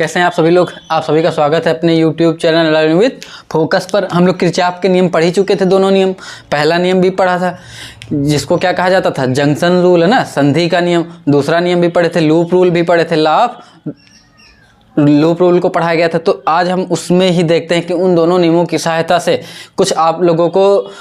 कैसे हैं आप सभी लोग। आप सभी का स्वागत है अपने YouTube channel learn with focus पर। हम लोग किरचॉफ के नियम पढ़ ही चुके थे, दोनों नियम। पहला नियम भी पढ़ा था जिसको क्या कहा जाता था, जंक्शन रूल, है ना, संधि का नियम। दूसरा नियम भी पढ़े थे, लूप रूल भी पढ़े थे, लूप रूल को पढ़ाया गया था। तो आज हम उसमें ही देखते हैं कि उन दोनों नियमों की सहायता से कुछ आप लोगों को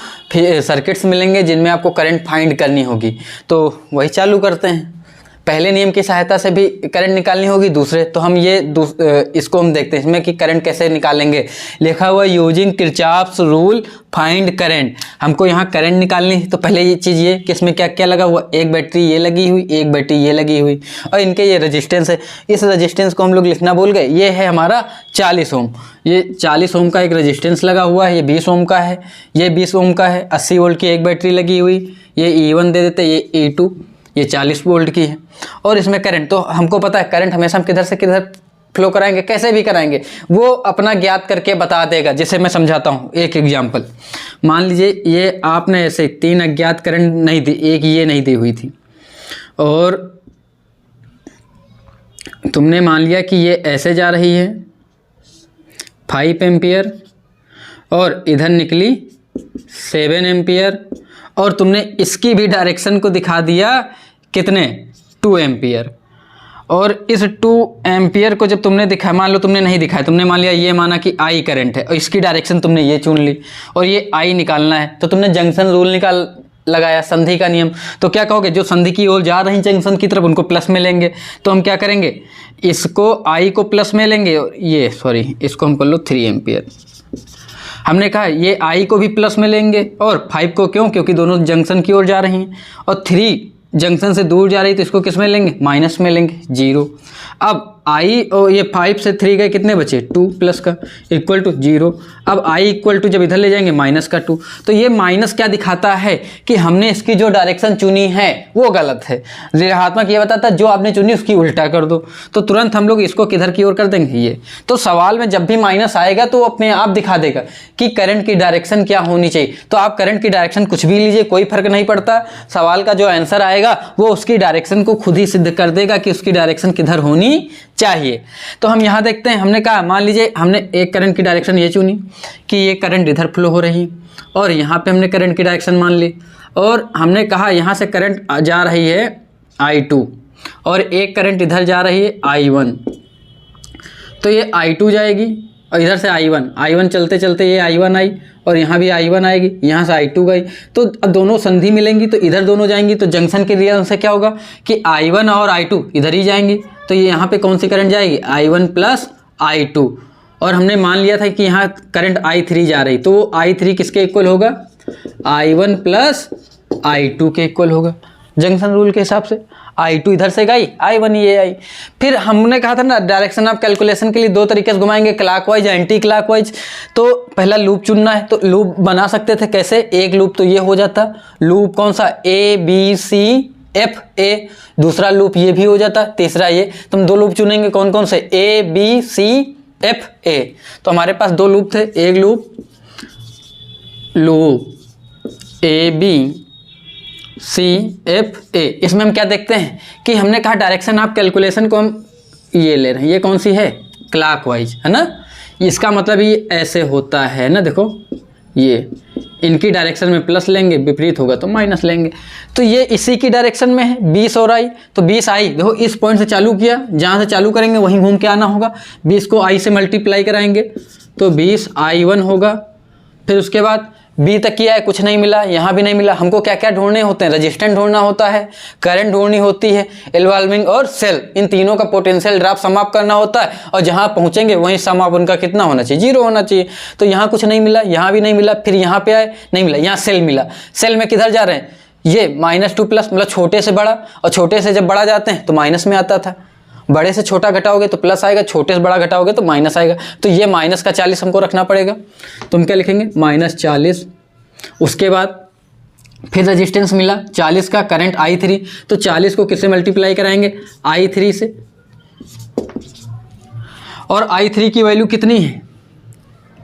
सर्किट्स मिलेंगे जिनमें आपको करंट फाइंड करनी होगी। तो वही चालू करते हैं। पहले नियम की सहायता से भी करंट निकालनी होगी, दूसरे तो हम इसको हम देखते हैं इसमें कि करंट कैसे निकालेंगे। लिखा हुआ using Kirchhoff's rule find current. हमको यहाँ करंट निकालनी है तो पहले ये चीज़ ये कि इसमें क्या क्या लगा हुआ, एक बैटरी ये लगी हुई, एक बैटरी ये लगी हुई और इनके ये रेजिस्टेंस है। इस रेजिस्टेंस को हम लोग लिखना भूल गए। ये है हमारा 40 ओम। ये 40 ओम का एक रेजिस्टेंस लगा हुआ है। ये 20 ओम का है, ये 20 ओम का है। 80 वोल्ट की एक बैटरी लगी हुई, ये E1 दे देते, ये E2, ये 40 वोल्ट की है। और इसमें करंट तो हमको पता है, करंट हमेशा हम किधर से किधर फ्लो कराएंगे, कैसे भी कराएंगे वो अपना ज्ञात करके बता देगा। जैसे मैं समझाता हूँ एक एग्जांपल। मान लीजिए ये आपने ऐसे 3 अज्ञात करंट नहीं दी, एक ये नहीं दी हुई थी और तुमने मान लिया कि ये ऐसे जा रही है 5 एम्पियर और इधर निकली 7 एम्पियर और तुमने इसकी भी डायरेक्शन को दिखा दिया कितने, 2 एम्पियर। और इस 2 एम्पियर को जब तुमने दिखाया, मान लो तुमने नहीं दिखाया, तुमने मान लिया ये माना कि I करंट है और इसकी डायरेक्शन तुमने ये चुन ली और ये I निकालना है तो तुमने जंक्शन रूल लगाया, संधि का नियम। तो क्या कहोगे, जो संधि की ओर जा रही जंक्शन की तरफ उनको प्लस में लेंगे। तो हम क्या करेंगे, इसको I को प्लस में लेंगे और इसको हम कर लो 3 एम्पियर। हमने कहा ये I को भी प्लस में लेंगे और 5 को क्यों, क्योंकि दोनों जंक्शन की ओर जा रही हैं और 3 जंक्शन से दूर जा रही तो इसको किस में लेंगे, माइनस में लेंगे, 0। अब I और ये 5 से 3 गए, कितने बचे, 2 प्लस का इक्वल टू 0। अब I इक्वल टू जब इधर ले जाएंगे माइनस का 2। तो ये माइनस क्या दिखाता है कि हमने इसकी जो डायरेक्शन चुनी है वो गलत है। ऋणात्मक ये बताता है जो आपने चुनी उसकी उल्टा कर दो। तो तुरंत हम लोग इसको किधर की ओर कर देंगे, ये। तो सवाल में जब भी माइनस आएगा तो अपने आप दिखा देगा कि करंट की डायरेक्शन क्या होनी चाहिए। तो आप करंट की डायरेक्शन कुछ भी लीजिए, कोई फर्क नहीं पड़ता। सवाल का जो आंसर आएगा वो उसकी डायरेक्शन को खुद ही सिद्ध कर देगा कि उसकी डायरेक्शन किधर होनी चाहिए। तो हम यहाँ देखते हैं, हमने कहा मान लीजिए हमने एक करंट की डायरेक्शन ये चुनी कि ये करंट इधर फ्लो हो रही और यहाँ पे हमने करंट की डायरेक्शन मान ली और हमने कहा यहाँ से करंट जा रही है I2 और एक करंट इधर जा रही है I1। तो ये I2 जाएगी और इधर से I1 चलते चलते ये I1 आई और यहाँ भी I1 आएगी, यहाँ से I2 गई। तो अब दोनों संधि मिलेंगी तो इधर दोनों जाएंगी तो जंक्शन के रिजल्ट से क्या होगा कि I1 और I2 इधर ही जाएंगी। तो ये यहाँ पे कौन सी करंट जाएगी, I1 प्लस I2। और हमने मान लिया था कि यहाँ करंट I3 जा रही, तो I3 किसके इक्वल होगा, I1 प्लस I2 के इक्वल होगा जंक्शन रूल के हिसाब से। I2 इधर से गई, I1 ये आई। फिर हमने कहा था ना डायरेक्शन ऑफ कैलकुलेशन के लिए 2 तरीके से घुमाएंगे, क्लॉकवाइज एंटी क्लॉकवाइज। तो पहला लूप चुनना है तो लूप बना सकते थे कैसे, एक लूप तो ये हो जाता, लूप कौन सा, ABCFA। दूसरा लूप ये भी हो जाता, तीसरा ये। तो हम 2 लूप चुनेंगे, कौन कौन से, ABCFA। तो हमारे पास 2 लूप थे, एक लूप ABCFA। इसमें हम क्या देखते हैं कि हमने कहा डायरेक्शन ऑफ कैलकुलेशन को हम ये ले रहे हैं, ये कौन सी है, क्लॉकवाइज, है ना। इसका मतलब ये ऐसे होता है ना, देखो ये इनकी डायरेक्शन में प्लस लेंगे, विपरीत होगा तो माइनस लेंगे। तो ये इसी की डायरेक्शन में है 20 और I। तो 20 I देखो इस पॉइंट से चालू किया, जहाँ से चालू करेंगे वहीं घूम के आना होगा। 20 को I से मल्टीप्लाई कराएंगे तो 20 I1 होगा। फिर उसके बाद B तक किया है, कुछ नहीं मिला, यहाँ भी नहीं मिला। हमको क्या क्या ढूंढने होते हैं, रेजिस्टेंस ढूंढना होता है, करंट ढूंढनी होती है, इन्वॉल्विंग और सेल। इन तीनों का पोटेंशियल ड्रॉप समाप्त करना होता है और जहाँ पहुँचेंगे वहीं समाप्त उनका कितना होना चाहिए, 0 होना चाहिए। तो यहाँ कुछ नहीं मिला, यहाँ भी नहीं मिला, फिर यहाँ पे आए नहीं मिला, यहाँ सेल मिला। सेल में किधर जा रहे हैं, ये -2 प्लस, मतलब छोटे से बड़ा, और छोटे से जब बड़ा जाते हैं तो माइनस में आता था। बड़े से छोटा घटाओगे तो प्लस आएगा, छोटे से बड़ा घटाओगे तो माइनस आएगा। तो ये माइनस का 40 हमको रखना पड़ेगा। तो हम क्या लिखेंगे, -40। उसके बाद फिर रेजिस्टेंस मिला 40 का, करंट I3। तो 40 को किससे मल्टीप्लाई कराएंगे, I3 से। और I3 की वैल्यू कितनी है,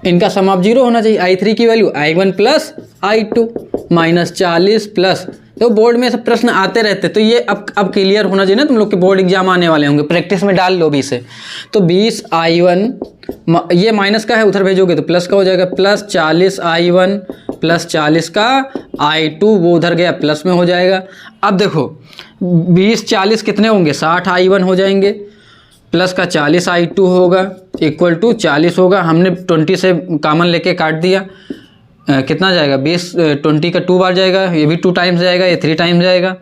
इनका सम ऑफ 0 होना चाहिए। I3 की value I1 plus I2 -40 plus, तो बोर्ड में सब प्रश्न आते रहते, तो ये अब क्लियर होना चाहिए ना तुम लोग के, बोर्ड एग्जाम आने वाले होंगे, प्रैक्टिस में डाल लो भी इसे। तो 20 I1, ये माइनस का है उधर भेजोगे तो प्लस का हो जाएगा, प्लस 40 I1 प्लस 40 का I2, वो उधर गया प्लस में हो जाएगा। अब देखो 20 40 कितने होंगे, 60 I1 हो जाएंगे, प्लस का 40 I2 होगा, इक्वल टू 40 होगा, हमने 20 से कॉमन लेके काट दिया, कितना जाएगा 20, 20 का 2 बार जाएगा, ये भी 2 टाइम्स जाएगा, ये 3 टाइम्स जाएगा,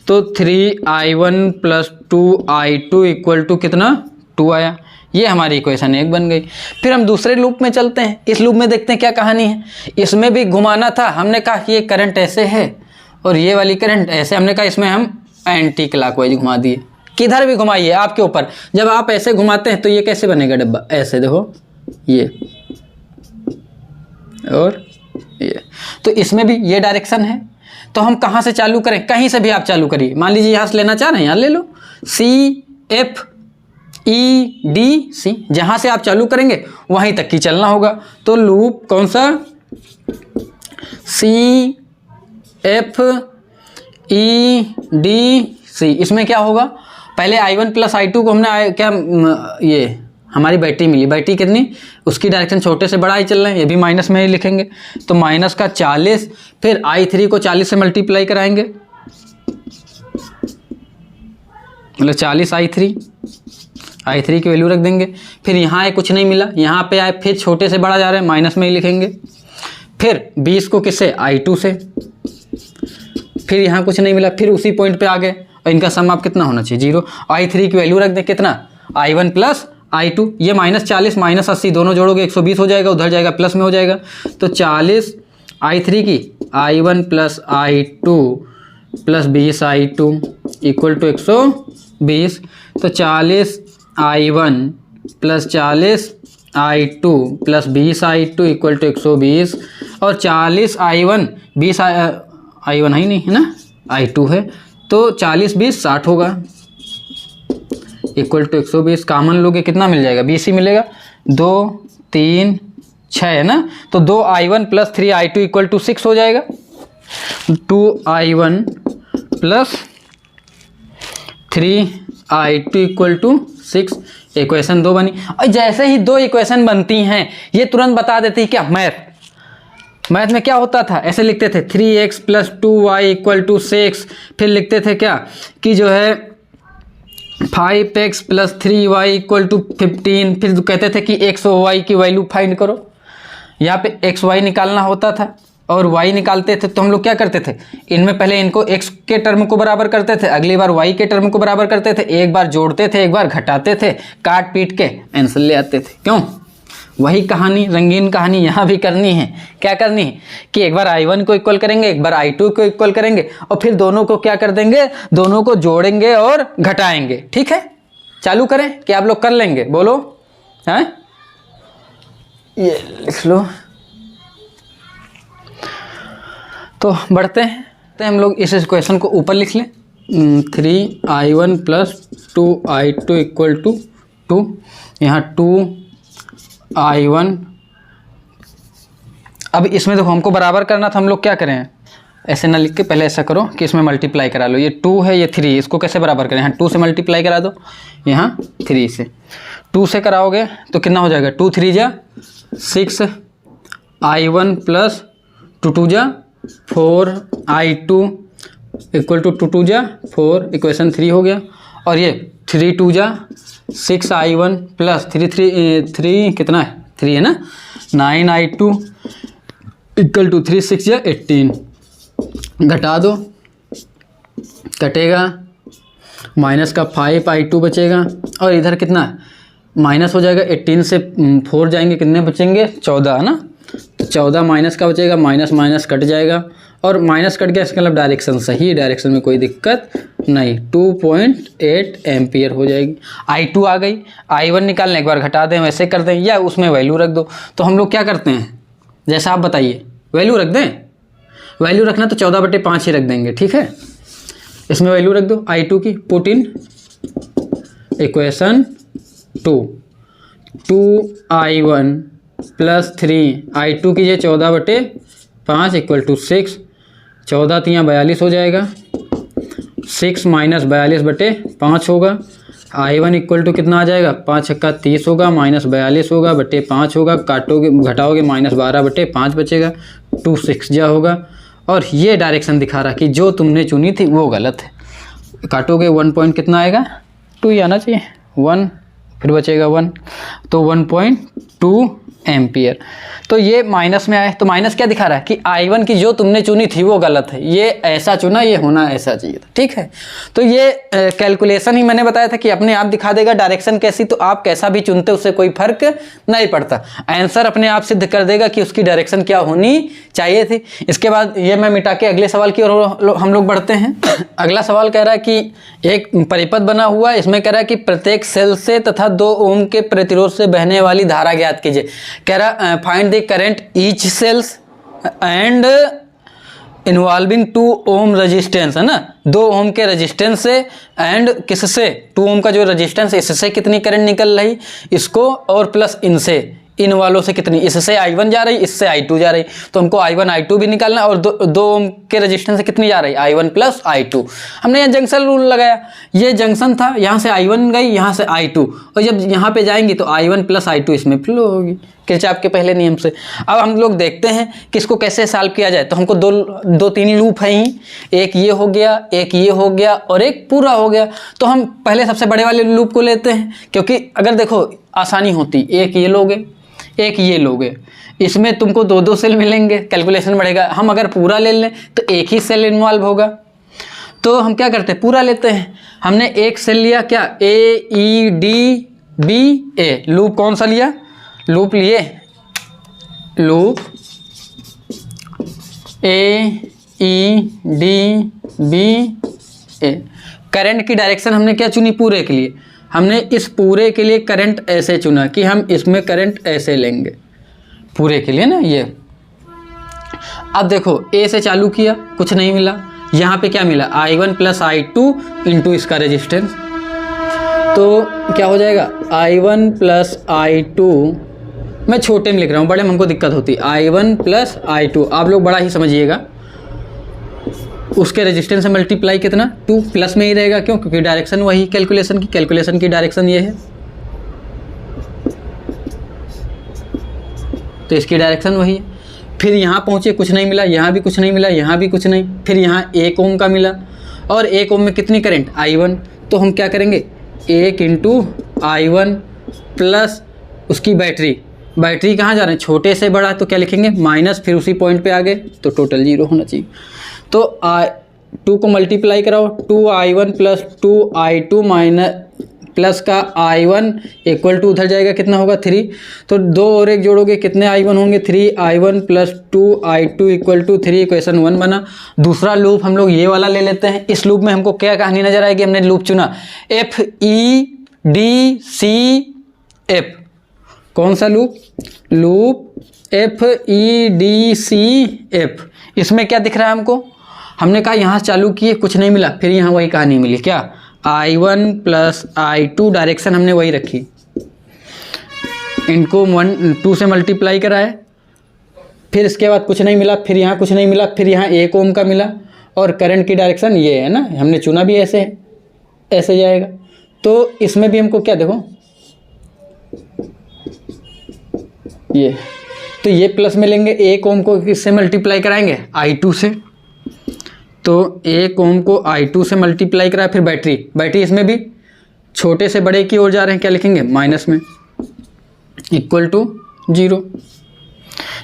तो 3I1 plus 2I2 equal to कितना 2 आया। ये हमारी इक्वेशन 1 बन गई। फिर हम दूसरे लूप में चलते हैं, इस लूप में देखते हैं क्या कहानी है। इसमें भी घुमाना था, हमने कहा कि ये करंट ऐसे है और ये वाली करंट ऐसे, हमने कहा इसमें हम एंटी क्लॉकवाइज घुमा दिए। किधर भी घुमाइए आपके ऊपर, जब आप ऐसे घुमाते हैं तो ये कैसे बनेगा डब्बा, ऐसे देखो ये और ये, तो इसमें भी ये डायरेक्शन है। तो हम कहाँ से चालू करें, कहीं से भी आप चालू करिए, मान लीजिए यहाँ से लेना चाह रहे हैं, यहाँ ले लो, CFEDC, जहाँ से आप चालू करेंगे वहीं तक की चलना होगा। तो लूप कौन सा, CFEDC, इसमें क्या होगा, पहले I1 प्लस I2 को हमने क्या, ये हमारी बैटरी मिली, बैटरी कितनी, उसकी डायरेक्शन छोटे से बड़ा ही चल रहे हैं, ये भी माइनस में ही लिखेंगे, तो माइनस का 40, फिर I3 को 40 से मल्टीप्लाई कराएंगे, मतलब 40 I3 की वैल्यू रख देंगे। फिर यहाँ कुछ नहीं मिला, यहाँ पे आए, फिर छोटे से बड़ा जा रहे हैं, माइनस में ही लिखेंगे। फिर 20 को किससे, I2 से, फिर यहाँ कुछ नहीं मिला, फिर उसी पॉइंट पे आ गए, और इनका सम आप कितना होना चाहिए 0। I3 की वैल्यू रख दें कितना, I1 प्लस I2, ये -40 -80 दोनों जोड़ोगे 120 हो जाएगा, उधर जाएगा प्लस में हो जाएगा, तो 40 I3 की I1 plus I2 plus 20 I2 equal to 120, तो 40 I1 plus 40 I2 plus 20 I2 equal to 120, और 40 I1 20 I1 है ही नहीं है ना, I2 है, तो 40 20 60 होगा, इक्वल टू 120, कॉमन लोगे कितना मिल जाएगा, 20 ही मिलेगा, 2 3 6 है ना, तो 2 I1 plus 3 I2 equal to 6 हो जाएगा, 2 I1 plus 3 I2 equal to 6, equation 2 बनी। और जैसे ही 2 इक्वेशन बनती हैं ये तुरंत बता देती है क्या, मैथ में क्या होता था, ऐसे लिखते थे 3x plus 2y equal to 6, फिर लिखते थे क्या कि जो है 5x plus 3y equal to 15, फिर कहते थे कि x और y की वैल्यू फाइंड करो, यहाँ पे x y निकालना होता था और y निकालते थे, तो हम लोग क्या करते थे, इनमें पहले इनको x के टर्म को बराबर करते थे, अगली बार y के टर्म को बराबर करते थे, एक बार जोड़ते थे एक बार घटाते थे, काट पीट के आंसर ले आते थे। क्यों, वही कहानी, रंगीन कहानी यहाँ भी करनी है। क्या करनी है कि एक बार I1 को इक्वल करेंगे, एक बार I2 को इक्वल करेंगे, और फिर दोनों को क्या कर देंगे, दोनों को जोड़ेंगे और घटाएंगे। ठीक है, चालू करें कि आप लोग कर लेंगे, बोलो, हैं, ये लिख लो। तो बढ़ते हैं, तो हम लोग इस इक्वेशन को ऊपर लिख लें, 3I1 plus 2I2 equal to 2, यहाँ 2I1, अब इसमें देखो हमको बराबर करना था, हम लोग क्या करें, ऐसे ना लिख के पहले ऐसा करो कि इसमें मल्टीप्लाई करा लो, ये 2 है ये 3, इसको कैसे बराबर करें, यहाँ 2 से मल्टीप्लाई करा दो, यहाँ 3 से, 2 से कराओगे तो कितना हो जाएगा, 2 3 जा 6, I1 प्लस 2 2 जा 4, I2 इक्वल टू 2 2 जा 4, इक्वेशन 3 हो गया। और ये 3 2 जा 6 I1 प्लस 3 कितना है, 3 है ना, 9 I2 इक्वल टू 3 6 या 18, घटा दो, कटेगा, माइनस का 5 I2 बचेगा, और इधर कितना माइनस हो जाएगा, 18 से 4 जाएंगे, कितने बचेंगे 14 है ना, तो 14 माइनस का बचेगा, माइनस माइनस कट जाएगा, और माइनस कट गया, इसका मतलब डायरेक्शन सही, डायरेक्शन में कोई दिक्कत नहीं, 2.8 एम्पियर हो जाएगी। I2 आ गई, I1 निकालने एक बार घटा दें, वैसे कर दें, या उसमें वैल्यू रख दो। तो हम लोग क्या करते हैं, जैसा आप बताइए, वैल्यू रख दें, वैल्यू रखना तो 14/5 ही रख देंगे। ठीक है, इसमें वैल्यू रख दो I2 की, put in equation 2, 2I1 plus 3i2 कीजिए 14/5 इक्वल टू 6, 14 तियाँ 42 हो जाएगा, 6 माइनस 42/5 होगा। i1 इक्वल टू कितना आ जाएगा, 5 छक्का 30 होगा, माइनस 42 होगा बटे 5 होगा, काटोगे घटाओगे माइनस 12/5 बचेगा, 2 6 जा होगा। और ये डायरेक्शन दिखा रहा कि जो तुमने चुनी थी वो गलत है। काटोगे 1 पॉइंट कितना आएगा, 2 ही आना चाहिए, 1 फिर बचेगा 1, तो 1.2 एम्पियर। तो ये माइनस में आए, तो माइनस क्या दिखा रहा है कि i1 की जो तुमने चुनी थी वो गलत है, ये ऐसा चुना, ये होना ऐसा चाहिए था, ठीक है। तो ये कैलकुलेशन ही मैंने बताया था कि अपने आप दिखा देगा डायरेक्शन कैसी, तो आप कैसा भी चुनते उससे कोई फर्क नहीं पड़ता, आंसर अपने आप सिद्ध कर देगा कि उसकी डायरेक्शन क्या होनी चाहिए थी। इसके बाद ये मैं मिटा के अगले सवाल की ओर हम लोग बढ़ते हैं। अगला सवाल कह रहा है कि एक परिपथ बना हुआ है, इसमें कह रहा है कि प्रत्येक सेल से तथा 2 ओम के प्रतिरोध से बहने वाली धारा ज्ञात कीजिए। कह रहा find the current each cells and involving 2 ohm resistance, है ना, 2 ओम के रजिस्टेंस से एंड किससे, 2 ओम का जो रजिस्टेंस है इससे कितनी करंट निकल रही, इसको और प्लस इनसे, इन वालों से कितनी, इससे i1 जा रही, इससे i2 जा रही, तो हमको i1 i2 भी निकालना है। और 2 ओम के रजिस्टेंस से कितनी जा रही, i1 प्लस i2। हमने यहाँ जंक्शन रूल लगाया, ये जंक्शन था, यहाँ से i1 गई, यहाँ से i2, और जब यहाँ पे जाएंगी तो i1 प्लस i2 इसमें फ्लो होगी किरचॉफ के पहले नियम से। अब हम लोग देखते हैं कि इसको कैसे सॉल्व किया जाए। तो हमको दो तीन लूप है ही, एक ये हो गया, एक ये हो गया और एक पूरा हो गया। तो हम पहले सबसे बड़े वाले लूप को लेते हैं, क्योंकि अगर देखो आसानी होती, एक ये लोगे, एक ये लोगे, इसमें तुमको 2 सेल मिलेंगे, कैलकुलेशन बढ़ेगा। हम अगर पूरा ले लें तो एक ही सेल इन्वॉल्व होगा, तो हम क्या करते हैं, पूरा लेते हैं। हमने एक सेल लिया, क्या, AEDBA, लूप कौन सा लिया, लूप लिए लूप AEDBA। करंट की डायरेक्शन हमने क्या चुनी, पूरे के लिए हमने इस पूरे के लिए करंट ऐसे चुना कि हम इसमें करंट ऐसे लेंगे पूरे के लिए ना, ये। अब देखो ए से चालू किया, कुछ नहीं मिला, यहाँ पे क्या मिला, i1 प्लस i2 इंटू इसका रेजिस्टेंस, तो क्या हो जाएगा, i1 प्लस i2, मैं छोटे में लिख रहा हूँ, बड़े में हमको दिक्कत होती है, i1 प्लस i2, आप लोग बड़ा ही समझिएगा। उसके रेजिस्टेंस से मल्टीप्लाई कितना, 2, प्लस में ही रहेगा, क्यों, क्योंकि डायरेक्शन वही कैलकुलेशन की डायरेक्शन ये है, तो इसकी डायरेक्शन वही है। फिर यहाँ पहुँचे, कुछ नहीं मिला, यहाँ भी कुछ नहीं मिला, यहाँ भी कुछ नहीं, फिर यहाँ 1 ओम का मिला, और 1 ओम में कितनी करंट, i1, तो हम क्या करेंगे, 1 इंटू i1 प्लस उसकी बैटरी कहाँ जा रहे हैं, छोटे से बड़ा, तो क्या लिखेंगे, माइनस, फिर उसी पॉइंट पे आ गए, तो टोटल 0 होना चाहिए। तो 2 को मल्टीप्लाई कराओ, 2i1 plus 2i2 minus plus का i1 इक्वल टू उधर जाएगा, कितना होगा, 3, तो 2 और 1 जोड़ोगे, कितने i1 होंगे, 3i1 plus 2i2 equal to 3, equation 1 बना। दूसरा लूप हम लोग ये वाला ले लेते हैं। इस लूप में हमको क्या कहानी नजर आएगी, हमने लूप चुना FEDCF, कौन सा लूप, लूप FEDCF। इसमें क्या दिख रहा है हमको, हमने कहा यहाँ चालू किए, कुछ नहीं मिला, फिर यहाँ वही कहानी मिली, क्या, i1 प्लस i2, डायरेक्शन हमने वही रखी, इनको 2 से मल्टीप्लाई कराए, फिर इसके बाद कुछ नहीं मिला, फिर यहाँ कुछ नहीं मिला, फिर यहाँ 1 ओम का मिला, और करंट की डायरेक्शन ये है ना, हमने चुना भी ऐसे है, ऐसे जाएगा। तो इसमें भी हमको क्या, देखो ये, तो ये प्लस में लेंगे, 1 ओम को किससे मल्टीप्लाई कराएंगे, i2 से, तो 1 ओम को i2 से मल्टीप्लाई कराए, फिर बैटरी इसमें भी छोटे से बड़े की ओर जा रहे हैं, क्या लिखेंगे, माइनस में, इक्वल टू 0।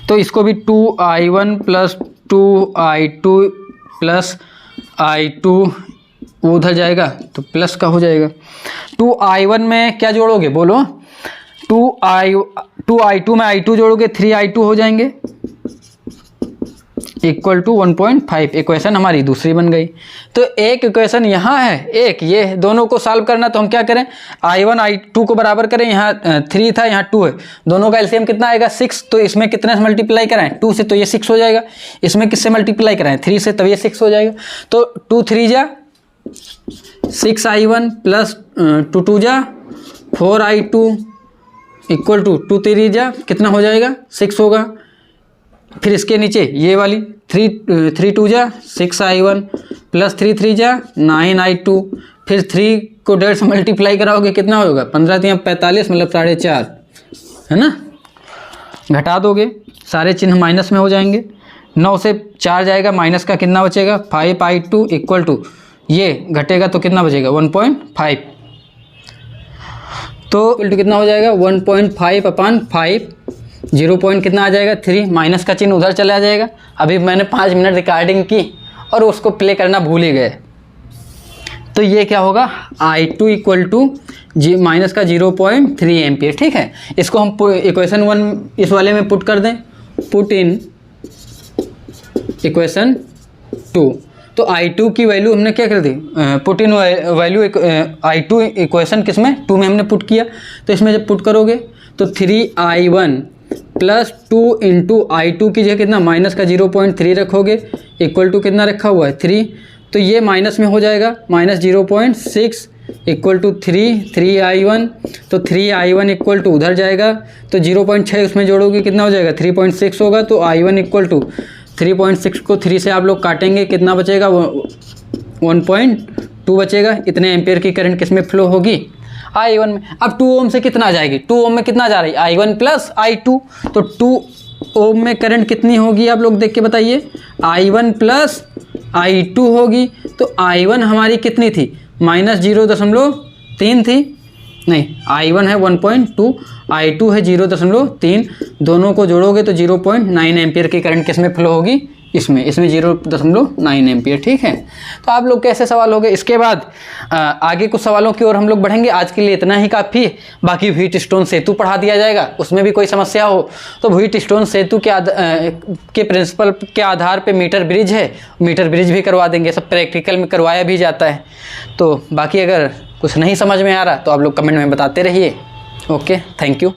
तो इसको भी 2i1 plus 2i2 plus i2 उधर जाएगा, तो प्लस का हो जाएगा। 2i1 में क्या जोड़ोगे, बोलो, 2i2 में i2 जोड़ोगे, 3i2 हो जाएंगे, इक्वल टू 1.5। इक्वेशन हमारी दूसरी बन गई। तो एक इक्वेशन यहाँ है, एक ये है, दोनों को सॉल्व करना, तो हम क्या करें, i1 i2 को बराबर करें, यहाँ 3 था, यहाँ 2 है, दोनों का एलसीएम कितना आएगा, 6। तो इसमें कितने से मल्टीप्लाई कराएं, 2 से, तो ये 6 हो जाएगा। इसमें किससे मल्टीप्लाई कराएं, 3 से, तब ये 6 हो जाएगा। तो 2 3 जा 6i1 प्लस 2 2 जा 4i2 इक्वल टू 2 3 जा कितना हो जाएगा 6 होगा। फिर इसके नीचे ये वाली 3 2 जा 6i1 प्लस 3 3 जा 9i2। फिर 3 को 1.5 से मल्टीप्लाई कराओगे कितना होगा 15 3 45 मतलब 4.5 है ना। घटा दोगे सारे चिन्ह माइनस में हो जाएंगे। 9 से 4 जाएगा माइनस का कितना बचेगा 5i2 इक्वल टू ये घटेगा तो कितना बचेगा 1.5। तो इक्वल टू कितना हो जाएगा 1.5 अपॉन 5। 0 पॉइंट कितना आ जाएगा 3। माइनस का चिन्ह उधर चला जाएगा। अभी मैंने 5 मिनट रिकॉर्डिंग की और उसको प्ले करना भूल ही गए। तो ये क्या होगा I2 इक्वल टू माइनस का 0.3 एम्पियर। ठीक है, इसको हम इक्वेशन 1 इस वाले में पुट कर दें। Put in equation 2। तो I2 की वैल्यू हमने क्या कर दी put in value I2 equation किस में 2 में हमने पुट किया। तो इसमें जब पुट करोगे तो 3i1 प्लस 2 इंटू I2 की जगह कितना माइनस का 0.3 रखोगे इक्वल टू कितना रखा हुआ है 3। तो ये माइनस में हो जाएगा माइनस 0.6 इक्वल टू 3i1। तो 3i1 इक्वल टू उधर जाएगा तो 0.6 उसमें जोड़ोगे कितना हो जाएगा 3.6 होगा। तो i1 इक्वल टू 3.6 को 3 से आप लोग काटेंगे कितना बचेगा 1.2 बचेगा। इतने एम्पियर की करंट किस में फ्लो होगी I1 में। अब 2 ओम से कितना आ जाएगी 2 ओम में कितना जा रही है I1 प्लस I2। तो 2 ओम में करंट कितनी होगी आप लोग देख के बताइए I1 प्लस I2 होगी। तो I1 हमारी कितनी थी माइनस 0.3 थी, नहीं I1 है 1.2 I2 है 0.3। दोनों को जोड़ोगे तो 0.9 एम्पियर की करंट किस में फ्लो होगी इसमें 0.9 एम्पियर। ठीक है, तो आप लोग कैसे सवाल हो गए। इसके बाद आगे कुछ सवालों की ओर हम लोग बढ़ेंगे। आज के लिए इतना ही काफ़ी। बाकी व्हीट स्टोन सेतु पढ़ा दिया जाएगा, उसमें भी कोई समस्या हो तो व्हीट स्टोन सेतु के प्रिंसिपल के आधार पे मीटर ब्रिज है, मीटर ब्रिज भी करवा देंगे। सब प्रैक्टिकल में करवाया भी जाता है। तो बाकी अगर कुछ नहीं समझ में आ रहा तो आप लोग कमेंट में बताते रहिए। Okay, thank you.